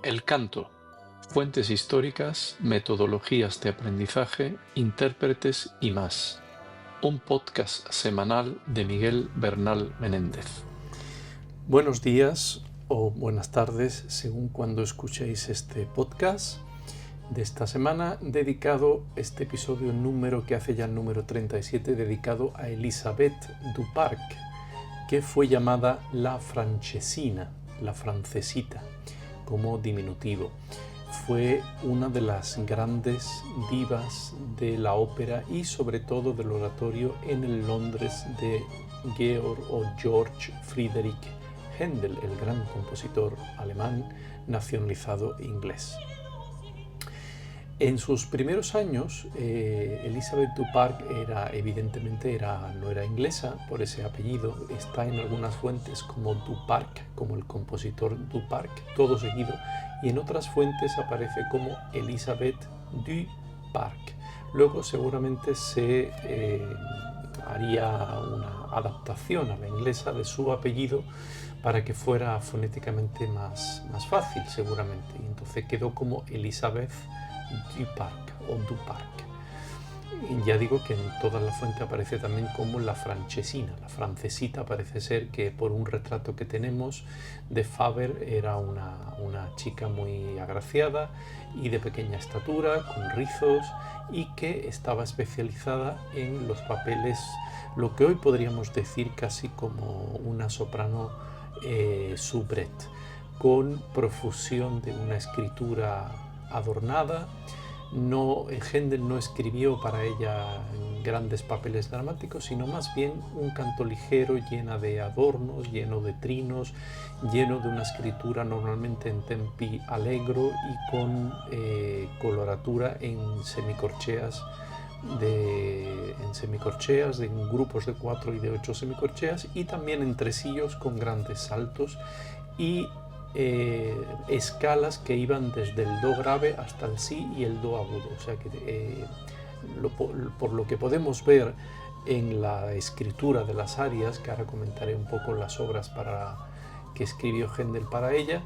El canto, fuentes históricas, metodologías de aprendizaje, intérpretes y más. Un podcast semanal de Miguel Bernal Menéndez. Buenos días o buenas tardes, según cuando escuchéis este podcast de esta semana, dedicado este episodio que hace ya el número 37, dedicado a Elisabeth Duparc, que fue llamada la Francesina, la francesita, como diminutivo. Fue una de las grandes divas de la ópera y sobre todo del oratorio en el Londres de Georg Friedrich Händel, el gran compositor alemán nacionalizado inglés. En sus primeros años, Elisabeth Duparc no era inglesa por ese apellido. Está en algunas fuentes como Duparc, como el compositor Duparc, todo seguido, y en otras fuentes aparece como Elisabeth Duparc. Luego seguramente se haría una adaptación a la inglesa de su apellido para que fuera fonéticamente más fácil, seguramente. Y entonces quedó como Elisabeth Duparc o Duparc. Y ya digo que en toda la fuente aparece también como la francesina, la francesita. Parece ser que por un retrato que tenemos de Faber era una chica muy agraciada y de pequeña estatura, con rizos, y que estaba especializada en los papeles, lo que hoy podríamos decir casi como una soprano soubrette, con profusión de una escritura adornada. Händel no escribió para ella grandes papeles dramáticos, sino más bien un canto ligero, lleno de adornos, lleno de trinos, lleno de una escritura normalmente en tempi allegro y con coloratura en semicorcheas, en grupos de 4 y de 8 semicorcheas, y también en tresillos con grandes saltos y escalas que iban desde el do grave hasta el si y el do agudo. O sea que por lo que podemos ver en la escritura de las arias, que ahora comentaré un poco las obras que escribió Händel para ella,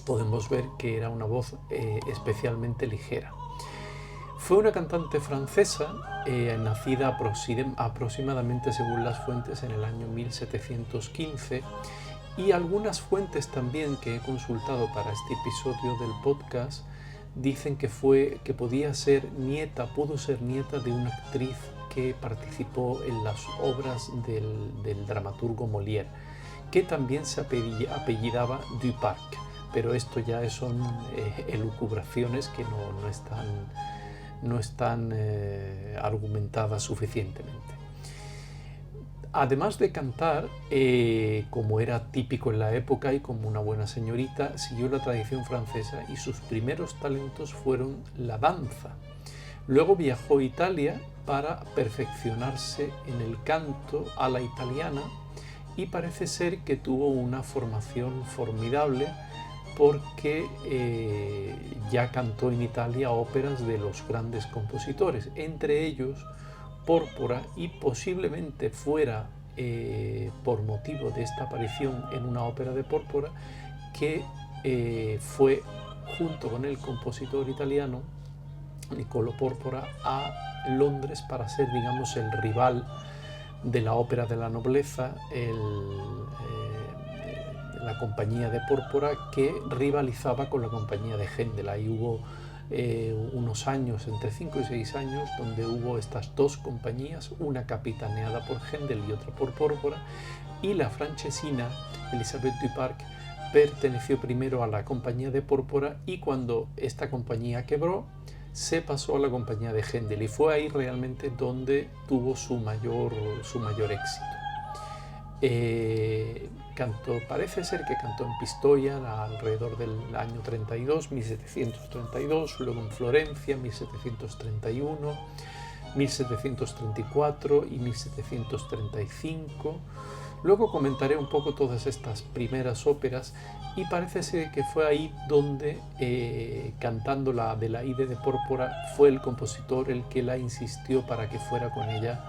podemos ver que era una voz especialmente ligera. Fue una cantante francesa nacida aproximadamente, según las fuentes, en el año 1715, y algunas fuentes también que he consultado para este episodio del podcast dicen que pudo ser nieta de una actriz que participó en las obras del dramaturgo Molière, que también se apellidaba Duparc, pero esto ya son elucubraciones que no están argumentadas suficientemente. Además de cantar, como era típico en la época y como una buena señorita, siguió la tradición francesa y sus primeros talentos fueron la danza. Luego viajó a Italia para perfeccionarse en el canto a la italiana y parece ser que tuvo una formación formidable porque ya cantó en Italia óperas de los grandes compositores, entre ellos Pórpora, y posiblemente fuera por motivo de esta aparición en una ópera de Pórpora que fue junto con el compositor italiano Niccolò Pórpora a Londres para ser, digamos, el rival de la ópera de la nobleza, la compañía de Pórpora, que rivalizaba con la compañía de Händel. Ahí hubo unos años, entre 5 y 6 años, donde hubo estas dos compañías, una capitaneada por Händel y otra por Pórpora, y la francesina Elisabeth Duparc perteneció primero a la compañía de Pórpora, y cuando esta compañía quebró se pasó a la compañía de Händel, y fue ahí realmente donde tuvo su mayor éxito. Parece ser que cantó en Pistoia alrededor del año 1732, luego en Florencia 1731, 1734 y 1735. Luego comentaré un poco todas estas primeras óperas, y parece ser que fue ahí donde, cantando la Adelaide de Pórpora, fue el compositor el que la insistió para que fuera con ella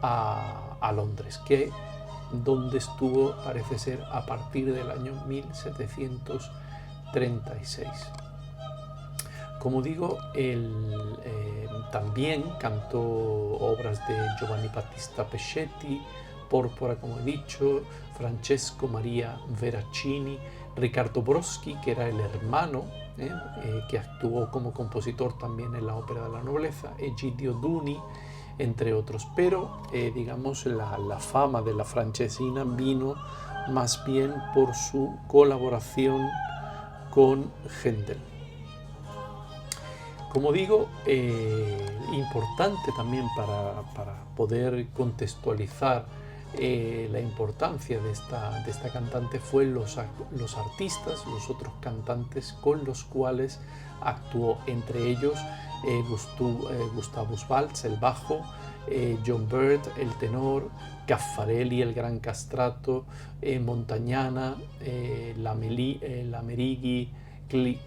a Londres, donde estuvo, parece ser, a partir del año 1735. 1736. Como digo, también cantó obras de Giovanni Battista Peschetti, Pórpora, como he dicho, Francesco Maria Veracini, Riccardo Broschi, que era el hermano, que actuó como compositor también en la ópera de la nobleza, Egidio Duni, entre otros. Pero, digamos, la fama de la Francesina vino más bien por su colaboración con Händel. Como digo, importante también para poder contextualizar la importancia de esta cantante fue los artistas, los otros cantantes con los cuales actuó, entre ellos Gustavus Waltz, el bajo, John Bird, el tenor, Caffarelli, el gran castrato, Montagnana, Lamerighi,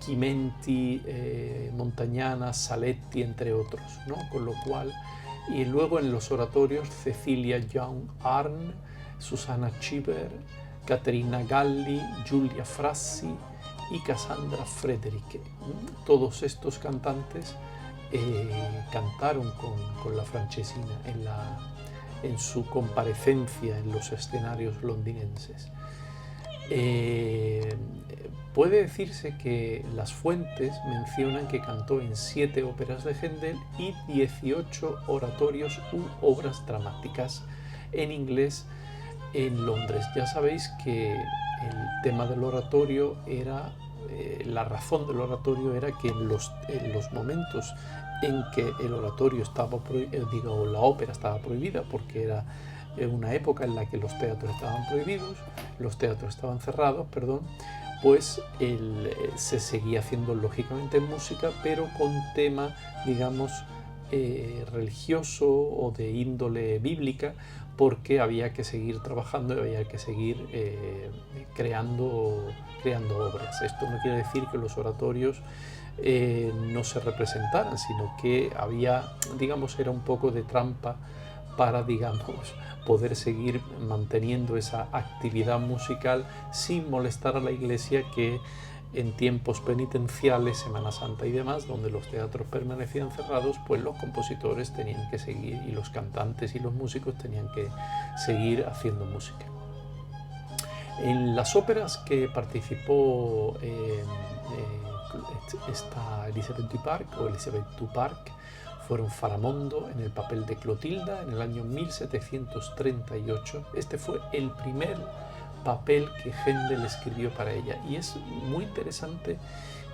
Chimenti, Montagnana, Saletti, entre otros, ¿no? Con lo cual, y luego en los oratorios Cecilia Young Arn, Susanna Chiber, Caterina Galli, Giulia Frassi y Cassandra Frederick. Todos estos cantantes cantaron con la Francesina en su comparecencia en los escenarios londinenses. Puede decirse que las fuentes mencionan que cantó en 7 óperas de Händel y 18 oratorios u obras dramáticas en inglés en Londres. Ya sabéis que el tema del oratorio era, la razón del oratorio era que en los momentos en que el oratorio estaba la ópera estaba prohibida, porque era una época en la que los teatros estaban prohibidos, los teatros estaban cerrados, pues se seguía haciendo lógicamente música, pero con tema, digamos, religioso o de índole bíblica, porque había que seguir trabajando y había que seguir creando obras. Esto no quiere decir que los oratorios no se representaran, sino que había, digamos, era un poco de trampa para, digamos, poder seguir manteniendo esa actividad musical sin molestar a la iglesia, que en tiempos penitenciales, Semana Santa y demás, donde los teatros permanecían cerrados, pues los compositores tenían que seguir, y los cantantes y los músicos tenían que seguir haciendo música. En las óperas que participó esta Elizabeth Duparc o Elizabeth Duparc fueron Faramondo en el papel de Clotilda en el año 1738. Este fue el primer papel que Händel escribió para ella, y es muy interesante,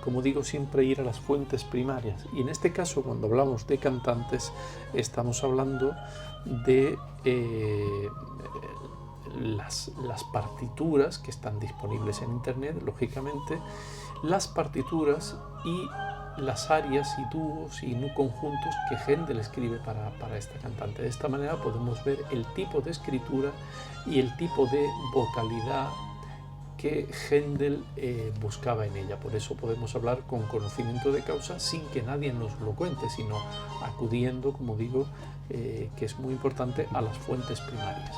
como digo, siempre ir a las fuentes primarias, y en este caso, cuando hablamos de cantantes, estamos hablando de las partituras que están disponibles en internet, lógicamente, las partituras y las arias y dúos y conjuntos que Händel escribe para esta cantante. De esta manera podemos ver el tipo de escritura y el tipo de vocalidad que Händel buscaba en ella. Por eso podemos hablar con conocimiento de causa sin que nadie nos lo cuente, sino acudiendo, como digo, que es muy importante, a las fuentes primarias.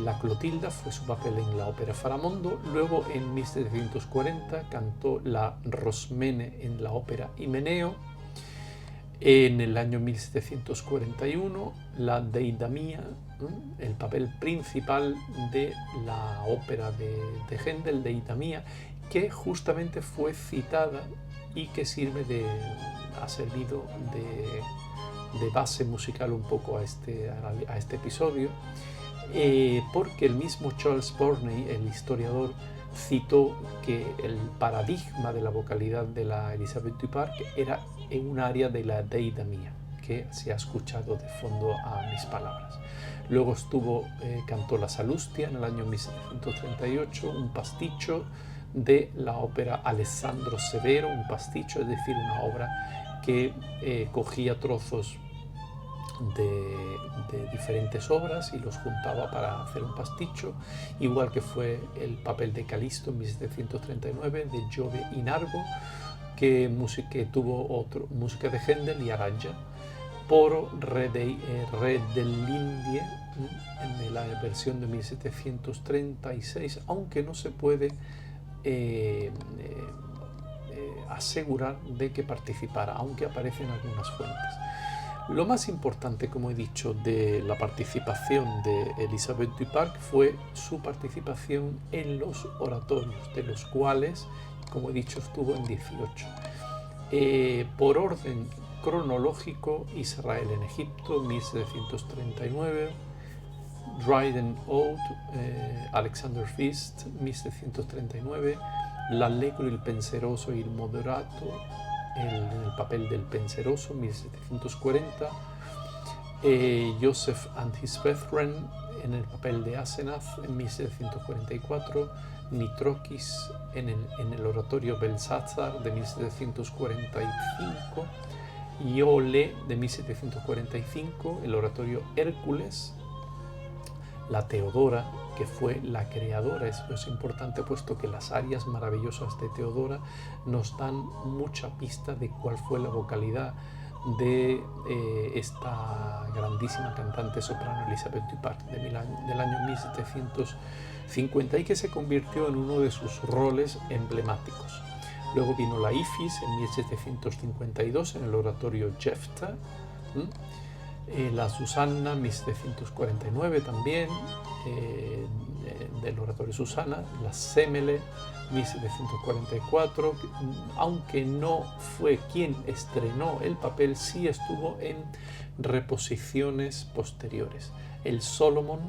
La Clotilda fue su papel en la ópera Faramondo. Luego, en 1740, cantó la Rosmene en la ópera Himeneo. En el año 1741, la Deidamia, el papel principal de la ópera de Händel, Deidamia, que justamente fue citada y que ha servido de base musical un poco a este episodio. Porque el mismo Charles Burney, el historiador, citó que el paradigma de la vocalidad de la Elizabeth Duparc era en un área de la Deidamia, que se ha escuchado de fondo a mis palabras. Luego cantó la Salustia en el año 1738, un pasticho de la ópera Alessandro Severo, un pasticho, es decir, una obra que cogía trozos de diferentes obras y los juntaba para hacer un pasticho, igual que fue el papel de Calisto en 1739 de Giove Inargo, que tuvo música de Händel y Araya. Poro, Re dell'Indie, en la versión de 1736, aunque no se puede asegurar de que participara, aunque aparece en algunas fuentes. Lo más importante, como he dicho, de la participación de Elisabeth du Parc fue su participación en los oratorios, de los cuales, como he dicho, estuvo en 18. Por orden cronológico, Israel en Egipto, 1739, Dryden Ode, Alexander Feast, 1739, L'Allegro, il penseroso y el moderato, en el papel del penseroso, 1740, Joseph and his Brethren en el papel de Asenath, en 1744, Nitrokis en el oratorio Belsázar de 1745, Iole de 1745, el oratorio Hércules, la Teodora, que fue la creadora. Esto es importante puesto que las arias maravillosas de Teodora nos dan mucha pista de cuál fue la vocalidad de esta grandísima cantante soprano Elisabeth du Parc del año 1750 y que se convirtió en uno de sus roles emblemáticos. Luego vino la Ifis en 1752 en el oratorio Jefta, la Susanna 1749 también del oratorio Susana, la Semele 1744, aunque no fue quien estrenó el papel, sí estuvo en reposiciones posteriores. El Solomon,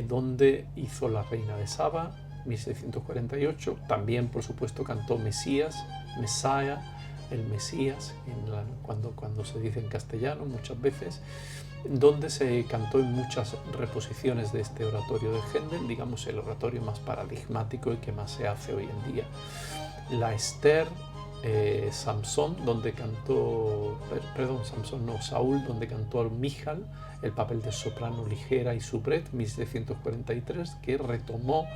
donde hizo la Reina de Saba, 1748, también por supuesto cantó Mesías, Messiah, el Mesías, cuando se dice en castellano muchas veces, donde se cantó en muchas reposiciones de este oratorio de Händel, digamos el oratorio más paradigmático y que más se hace hoy en día. La Esther, Samson, donde cantó, Saúl, donde cantó al Michal, el papel de soprano ligera y soubrette, 1743, que retomó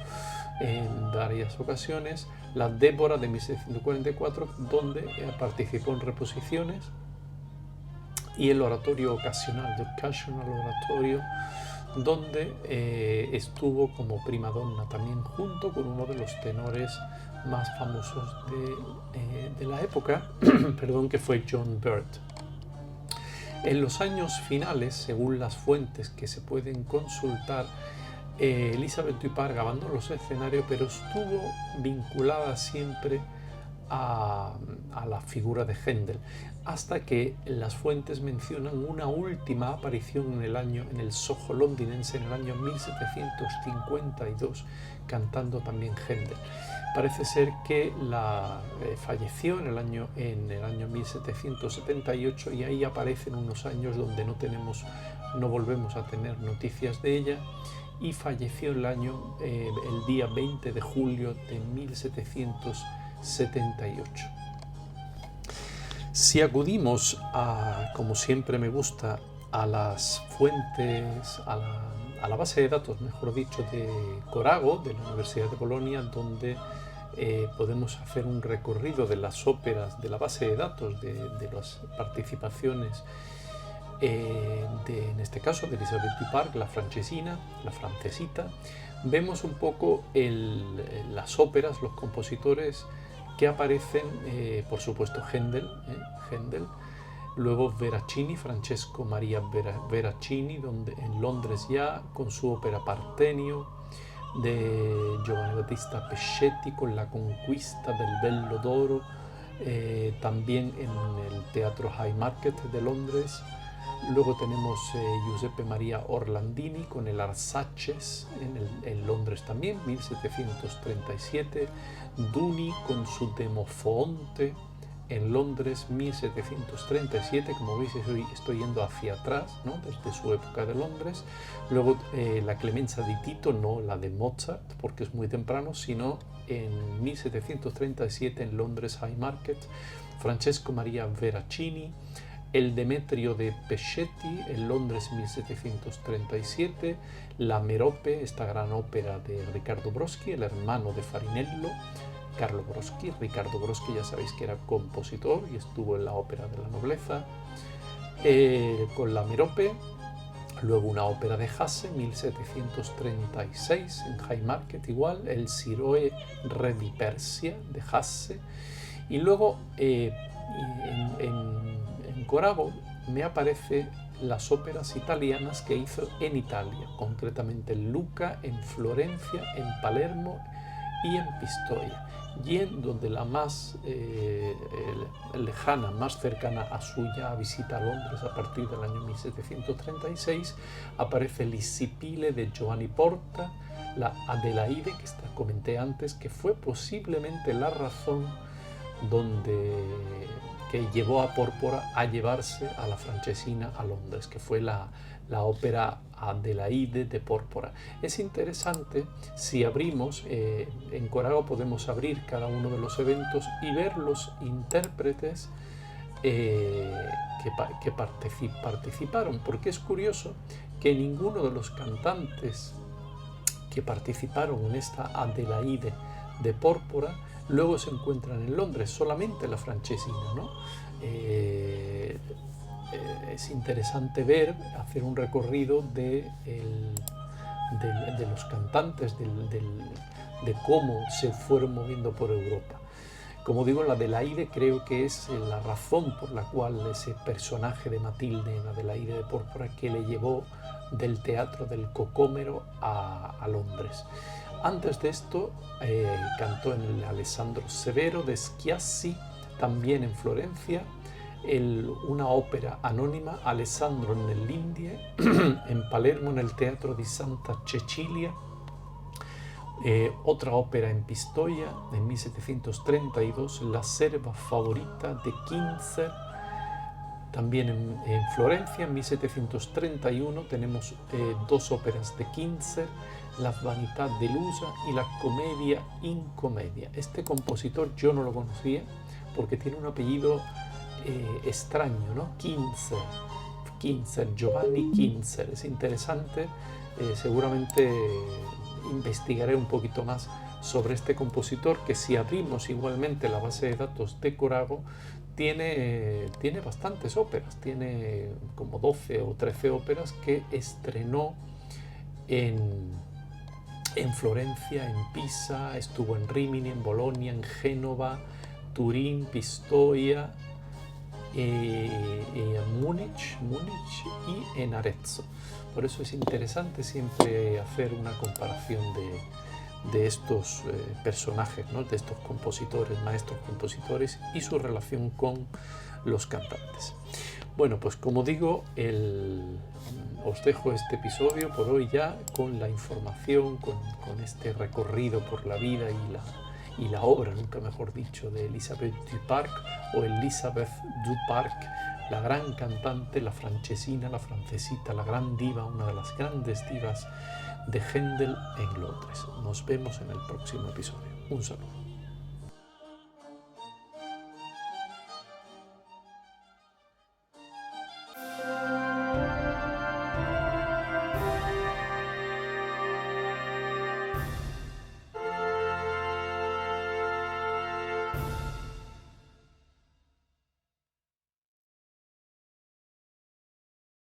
en varias ocasiones. La Débora de 1744, donde participó en reposiciones, y el oratorio ocasional, The Occasional Oratorio, donde estuvo como primadonna también junto con uno de los tenores más famosos de la época, perdón, que fue John Bird. En los años finales, según las fuentes que se pueden consultar, Elisabeth du Parc abandonó los escenarios, pero estuvo vinculada siempre a la figura de Händel, hasta que las fuentes mencionan una última aparición en el Soho londinense en el año 1752, cantando también Händel. Parece ser que falleció en el año 1778 y ahí aparecen unos años donde no volvemos a tener noticias de ella, y falleció el día 20 de julio de 1778. Si acudimos como siempre me gusta, a las fuentes, a la base de datos, mejor dicho, de Corago, de la Universidad de Bolonia, donde podemos hacer un recorrido de las óperas de la base de datos, de las participaciones, en este caso de Elisabeth du Parc, la francesita, vemos un poco las óperas, los compositores que aparecen, por supuesto Händel, luego Veracini, Francesco Maria Veracini, en Londres ya, con su ópera Partenio, de Giovanni Battista Pescetti, con la conquista del Bello d'Oro, también en el Teatro Haymarket de Londres. Luego tenemos Giuseppe Maria Orlandini con el Arsaces en Londres también, 1737. Duni con su Demofonte en Londres, 1737. Como veis, estoy yendo hacia atrás, ¿no?, desde su época de Londres. Luego la Clemenza di Tito, no la de Mozart, porque es muy temprano, sino en 1737 en Londres Haymarket, Francesco Maria Veracini. El Demetrio de Pescetti en Londres 1737, la Merope, esta gran ópera de Riccardo Broschi, el hermano de Farinello, Carlo Broschi. Riccardo Broschi ya sabéis que era compositor y estuvo en la ópera de la nobleza, con la Merope. Luego una ópera de Hasse, 1736 en Haymarket igual, el Siroe Re di Persia de Hasse. Y luego en Corago me aparecen las óperas italianas que hizo en Italia, concretamente en Lucca, en Florencia, en Palermo y en Pistoia. Y en donde la más lejana, más cercana a su ya visita a Londres a partir del año 1736, aparece el Isipile de Giovanni Porta, la Adelaide, que comenté antes, que fue posiblemente la razón que llevó a Pórpora a llevarse a la Francesina a Londres, que fue la ópera Adelaide de Pórpora. Es interesante, si abrimos, en Corago podemos abrir cada uno de los eventos y ver los intérpretes que participaron, porque es curioso que ninguno de los cantantes que participaron en esta Adelaide de Pórpora luego se encuentran en Londres, solamente la Francesina, ¿no? Es interesante hacer un recorrido de los cantantes, de cómo se fueron moviendo por Europa. Como digo, la Adelaide creo que es la razón por la cual ese personaje de Matilde en Adelaide de Pórpora que le llevó del teatro del Cocomero a Londres. Antes de esto cantó en el Alessandro Severo de Schiassi, también en Florencia, una ópera anónima, Alessandro nell'Indie, en Palermo en el Teatro di Santa Cecilia, otra ópera en Pistoia en 1732, La Serva Favorita de Kinzer. También en Florencia en 1731 tenemos dos óperas de Kinzer, La Vanità delusa y La Commedia in Commedia. Este compositor yo no lo conocía porque tiene un apellido extraño, ¿no? Kinzer, Giovanni Kinzer. Es interesante, seguramente investigaré un poquito más sobre este compositor, que si abrimos igualmente la base de datos de Corago, tiene bastantes óperas, tiene como 12 o 13 óperas que estrenó en Florencia, en Pisa, estuvo en Rímini, en Bolonia, en Génova, Turín, Pistoia, en Múnich y en Arezzo. Por eso es interesante siempre hacer una comparación de estos personajes, ¿no? De estos compositores, maestros compositores, y su relación con los cantantes. Bueno, pues como digo, os dejo este episodio por hoy ya con la información, con este recorrido por la vida y la obra, nunca mejor dicho, de Elisabeth Duparc, o Elisabeth Duparc, la gran cantante, la francesina, la francesita, la gran diva, una de las grandes divas de Händel en Londres. Nos vemos en el próximo episodio. Un saludo.